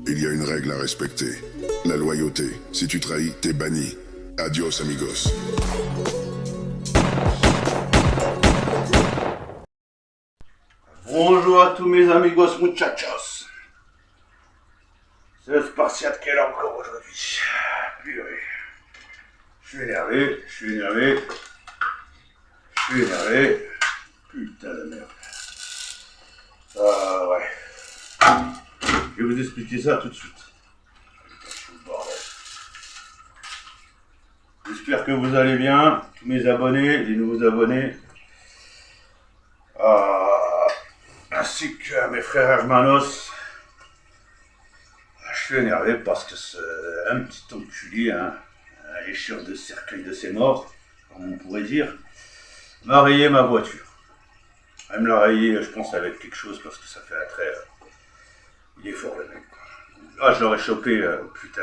Il y a une règle à respecter. La loyauté. Si tu trahis, t'es banni. Adios, amigos. Bonjour à tous mes amigos muchachos. C'est le Spartiate qui est là encore aujourd'hui. Purée. Je suis énervé. Putain de merde. Ah ouais. Je vais vous expliquer ça tout de suite. J'espère que vous allez bien, tous mes abonnés, les nouveaux abonnés, ainsi que mes frères hermanos. Je suis énervé parce que c'est un petit enculé, un lécheur de cercueil de ses morts, comme on pourrait dire, m'a rayé ma voiture. Elle me l'a rayé, je pense, avec quelque chose parce que ça fait un trait. Il est fort le mec. Là, je l'aurais chopé, putain.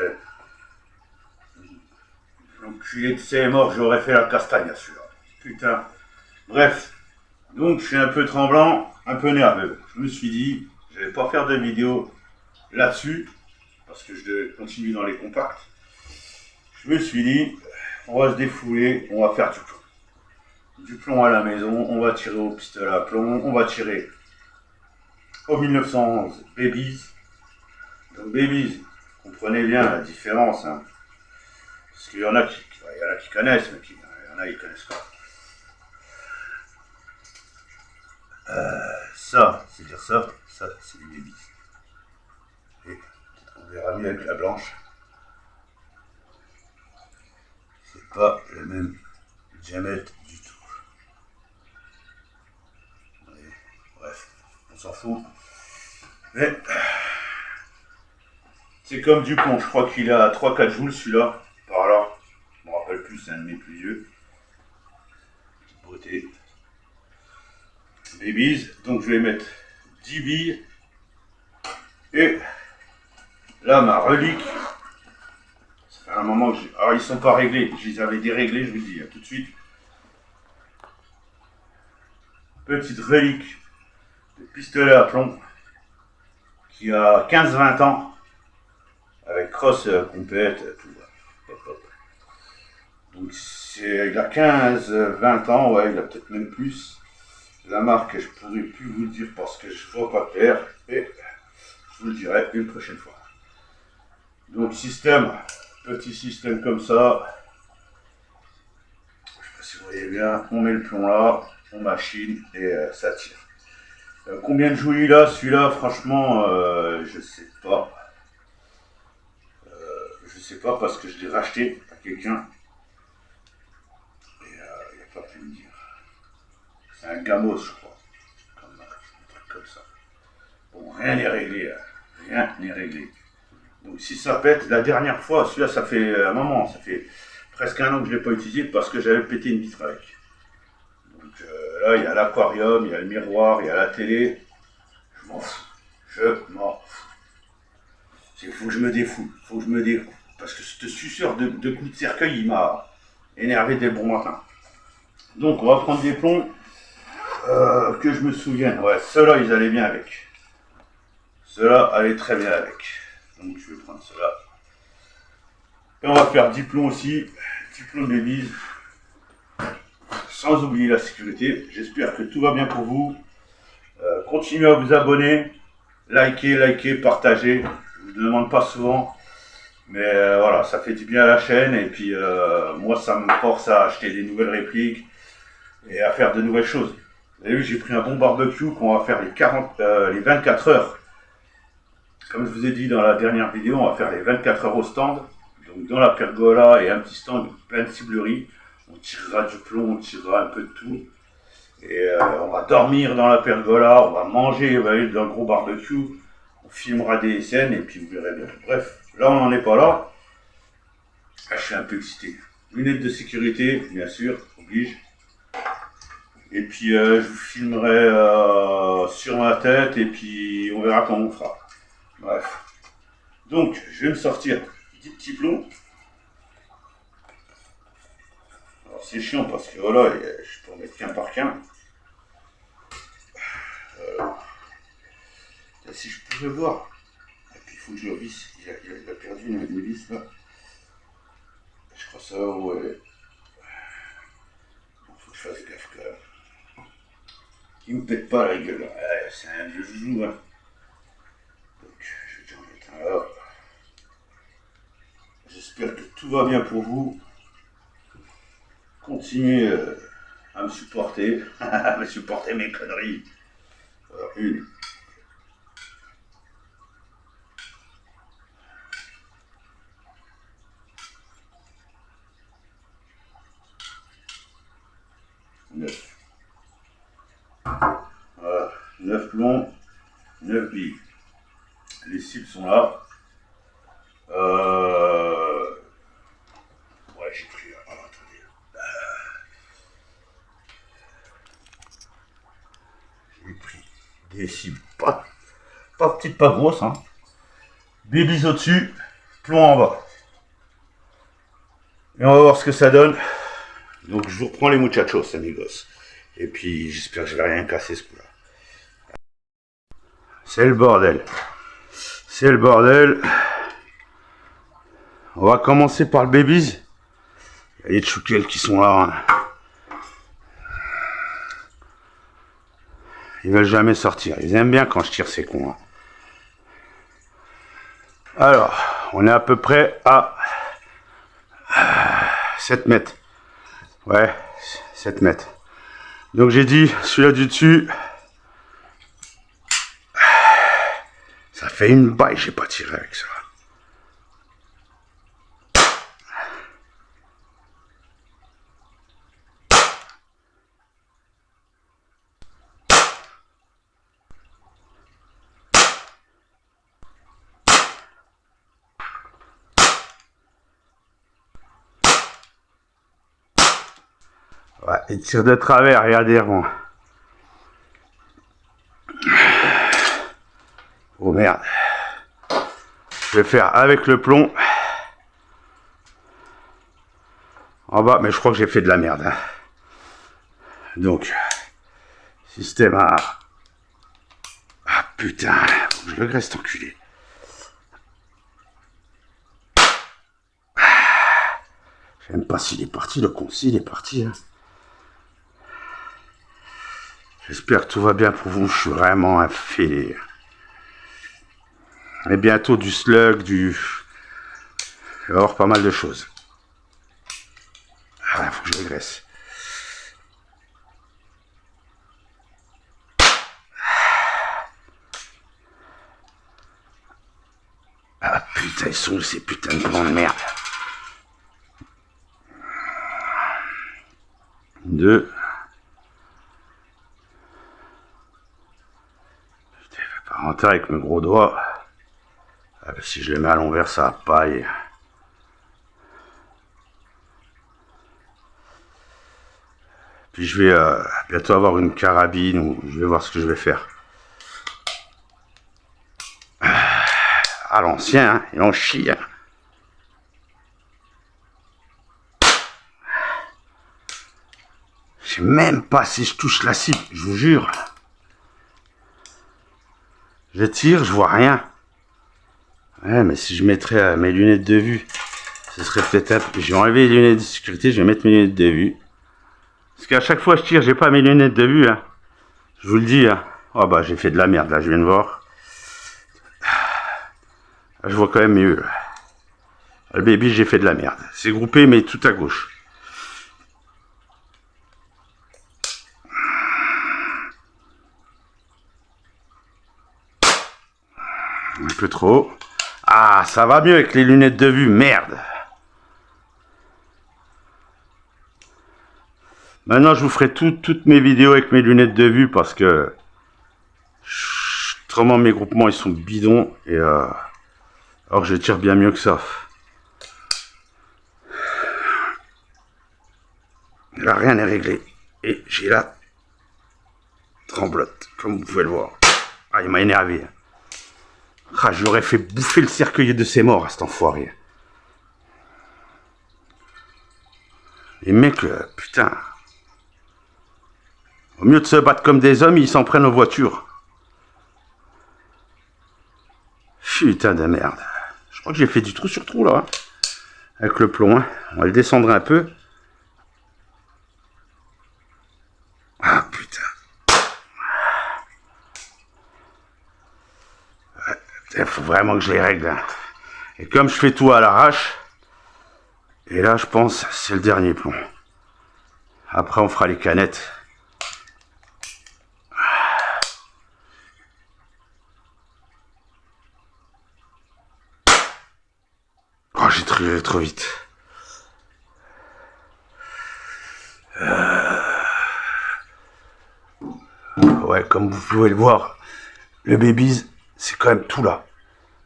L'enculé de ses morts, j'aurais fait la castagne à celui-là. Putain. Bref. Donc, je suis un peu tremblant, un peu nerveux. Je me suis dit, je vais pas faire de vidéo là-dessus, parce que je devais continuer dans les compacts. Je me suis dit, on va se défouler, on va faire du plomb. Du plomb à la maison, on va tirer au pistolet à plomb, on va tirer au 1911 Babies. Donc Babies, comprenez bien la différence, hein. Parce qu'il y en a qui connaissent, mais il y en a qui connaissent pas. Ça, c'est dire ça c'est du Babies. Et peut-être qu'on verra mieux avec la blanche. C'est pas le même diamètre du tout. Et, bref, on s'en fout. Mais c'est comme du plomb, je crois qu'il a 3-4 joules celui-là, par là. Je me rappelle plus, c'est un de mes plus vieux. Beauté. Babies, donc je vais mettre 10 billes. Et là, ma relique. Ça fait un moment que j'ai. Alors, ils sont pas réglés, je les avais déréglés, je vous le dis tout de suite. Petite relique de pistolet à plomb qui a 15-20 ans avec crosse compète, tout. Hop, hop. Donc il a 15-20 ans, ouais, il a peut-être même plus. La marque, je pourrais plus vous le dire parce que je vois pas clair et je vous le dirai une prochaine fois. Donc petit système comme ça. Je sais pas si vous voyez bien, on met le plomb là, on machine et ça tire. Combien de joues il a celui-là, franchement, je sais pas. Je sais pas parce que je l'ai racheté à quelqu'un. Et il n'a pas pu me dire. C'est un Gamos, je crois. Un truc comme ça. Bon, rien n'est réglé. Rien n'est réglé. Donc si ça pète, la dernière fois, celui-là, ça fait un moment. Ça fait presque un an que je ne l'ai pas utilisé parce que j'avais pété une vitre avec. Donc là, il y a l'aquarium, il y a le miroir, il y a la télé. Je m'en fous. Il faut que je me défoule. Parce que cette suceur de coups de cercueil, il m'a énervé dès le bon matin. Donc on va prendre des plombs que je me souvienne. Ouais, ceux-là, ils allaient bien avec. Ceux-là allaient très bien avec. Donc je vais prendre ceux-là. Et on va faire 10 plombs aussi. 10 plombs de bise. Sans oublier la sécurité. J'espère que tout va bien pour vous. Continuez à vous abonner. Likez, partagez. Je ne vous demande pas souvent. Mais voilà, ça fait du bien à la chaîne. Et puis moi, ça me force à acheter des nouvelles répliques et à faire de nouvelles choses. Vous avez vu, j'ai pris un bon barbecue qu'on va faire les 24 heures. Comme je vous ai dit dans la dernière vidéo, on va faire les 24 heures au stand. Donc dans la pergola et un petit stand plein de cibleries. On tirera du plomb, on tirera un peu de tout. Et on va dormir dans la pergola, on va manger dans le gros barbecue. On filmera des scènes et puis vous verrez bien. Bref, là on n'en est pas là. Je suis un peu excité. Lunettes de sécurité, bien sûr, oblige. Et puis je vous filmerai sur ma tête et puis on verra comment on fera. Bref. Donc, je vais me sortir 10 petits plombs. Alors c'est chiant parce que voilà, je peux en mettre qu'un par qu'un. Si je pouvais voir. Et puis faut que je visse. Il a perdu une vis là. Je crois ça, ouais. Faut que je fasse gaffe quand même. Il me pète pas la gueule là. Ouais, c'est un vieux joujou. Hein. Donc, je vais déjà en mettre un là. J'espère que tout va bien pour vous. Continuez à me supporter. À me supporter mes conneries. Voilà, une. Neuf. Voilà. 9 plombs, 9 billes. Les cibles sont là. Ouais, j'ai pris. Alors, attendez. J'ai pris des cibles pas petites, pas grosses. Hein. Bébis au-dessus, plomb en bas. Et on va voir ce que ça donne. Donc, je vous reprends les muchachos, amigos. Et puis, j'espère que je vais rien casser ce coup-là. C'est le bordel. C'est le bordel. On va commencer par le babies. Il y a les tchoukels qui sont là. Hein. Ils veulent jamais sortir. Ils aiment bien quand je tire ces cons. Hein. Alors, on est à peu près à 7 mètres. Ouais, 7 mètres. Donc j'ai dit, celui-là du dessus, ça fait une baille, j'ai pas tiré avec ça. Ouais, il tire de travers, regardez avant. Oh merde. Je vais faire avec le plomb. En bas, mais je crois que j'ai fait de la merde. Hein. Donc, système à... Ah putain, je le reste enculé. J'aime pas s'il est parti, le con, s'il est parti. Hein. J'espère que tout va bien pour vous, je suis vraiment un fêlé. Et bientôt du slug, il va y avoir pas mal de choses. Ah, faut que je régresse. Ah putain, ils sont où ces putains de plans de merde. 2. Putain, il va pas rentrer avec mes gros doigts. Ah, si je les mets à l'envers, ça paille. Puis je vais bientôt avoir une carabine ou je vais voir ce que je vais faire. À l'ancien, hein, il en chie. Hein. Je sais même pas si je touche la cible, je vous jure. Je tire, je vois rien. Ouais, mais si je mettrais mes lunettes de vue, ce serait peut-être un peu... Je vais enlever les lunettes de sécurité, je vais mettre mes lunettes de vue. Parce qu'à chaque fois que je tire, j'ai pas mes lunettes de vue. Hein. Je vous le dis. Hein. Oh bah j'ai fait de la merde là, je viens de voir. Je vois quand même mieux. Le baby, j'ai fait de la merde. C'est groupé, mais tout à gauche. Un peu trop. Ah, ça va mieux avec les lunettes de vue, merde. Maintenant, je vous ferai toutes mes vidéos avec mes lunettes de vue parce que autrement mes groupements ils sont bidons et alors que je tire bien mieux que ça. Là, rien n'est réglé et j'ai la tremblote, comme vous pouvez le voir. Ah, il m'a énervé. Ah, je lui aurais fait bouffer le cercueil de ses morts à cet enfoiré. Les mecs, putain. Au mieux de se battre comme des hommes, ils s'en prennent aux voitures. Putain de merde. Je crois que j'ai fait du trou sur trou là. Hein, avec le plomb. Hein. On va le descendre un peu. Ah putain. Il faut vraiment que je les règle. Hein. Et comme je fais tout à l'arrache, et là je pense c'est le dernier plomb. Après on fera les canettes. Oh, j'ai tiré trop vite. Ouais, comme vous pouvez le voir, le babies, c'est quand même tout là.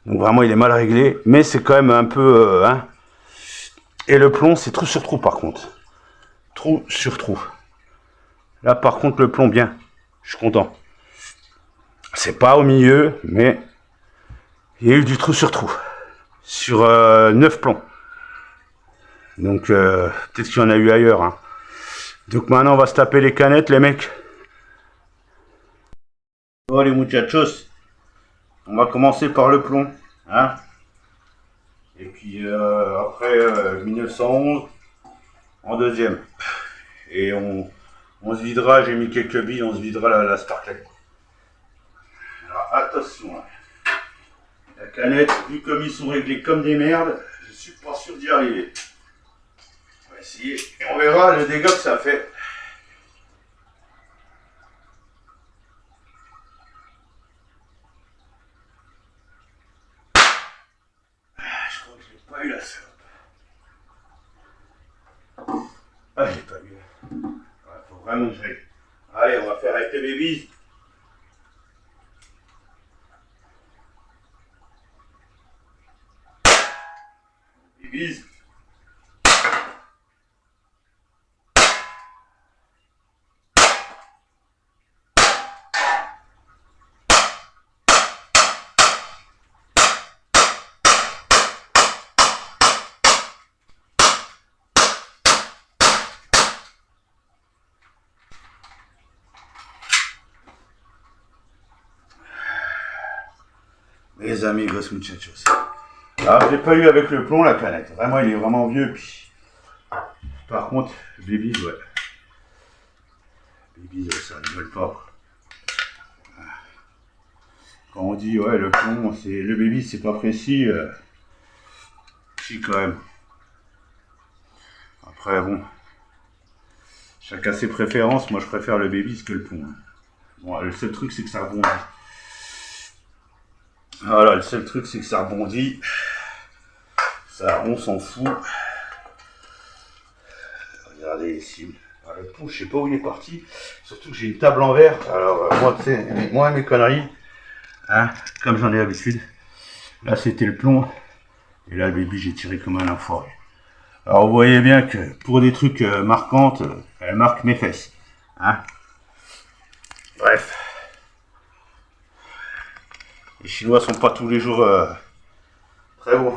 Donc vraiment, il est mal réglé, mais c'est quand même un peu... hein. Et le plomb, c'est trou sur trou par contre. Trou sur trou. Là, par contre, le plomb, bien. Je suis content. C'est pas au milieu, mais il y a eu du trou sur trou. Sur 9 plombs. Donc, peut-être qu'il y en a eu ailleurs. Hein. Donc maintenant, on va se taper les canettes, les mecs. Bon, les muchachos, on va commencer par le plomb. Hein. Et puis, après 1911, en deuxième. Et on se videra, j'ai mis quelques billes, on se videra la Sparklet. Alors, attention. Hein. La canette, vu comme ils sont réglés comme des merdes, je suis pas sûr d'y arriver. On va essayer et on verra le dégât que ça fait. Je crois que je n'ai pas eu la salope. Ah, je l'ai pas eu. Il faut vraiment que je règle. Allez, on va faire avec les babies. Babies. Mes amigos muchachos. Alors, je l'ai pas eu avec le plomb la canette. Vraiment, il est vraiment vieux. Puis... Par contre, babies, ouais. Babies, ça ne rigole pas. Quand on dit, ouais, le plomb, c'est le baby, c'est pas précis. Si, quand même. Après, bon. Chacun ses préférences. Moi, je préfère le baby que le plomb. Bon, le seul truc, c'est que ça rebondit. Voilà, le seul truc, c'est que ça rebondit. Ça, on s'en fout. Regardez ici. Le plomb, je sais pas où il est parti. Surtout que j'ai une table en verre. Alors, moi, tu sais, moi, mes conneries. Hein, comme j'en ai l'habitude. Là, c'était le plomb. Et là, le baby, j'ai tiré comme un enfoiré. Alors, vous voyez bien que pour des trucs marquantes, elle marque mes fesses. Hein. Bref. Les Chinois sont pas tous les jours très bons.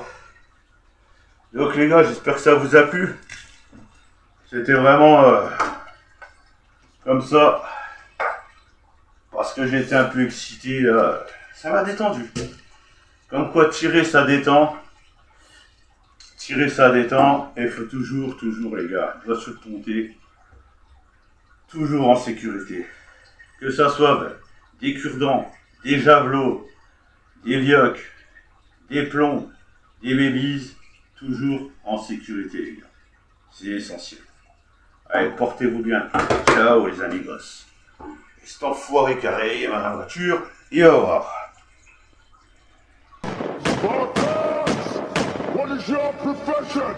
Donc les gars, j'espère que ça vous a plu. C'était vraiment comme ça. Parce que j'étais un peu excité. Ça m'a détendu. Comme quoi tirer ça détend. Tirer ça détend. Et il faut toujours les gars, je dois se compter. Toujours en sécurité. Que ça soit des cure-dents, des javelots, des vioques, des plombs, des babies, toujours en sécurité les gars. C'est essentiel. Allez, portez-vous bien. Ciao les amigos. Et cet enfoiré carré, ma voiture, et au revoir. Spartans, what is your profession?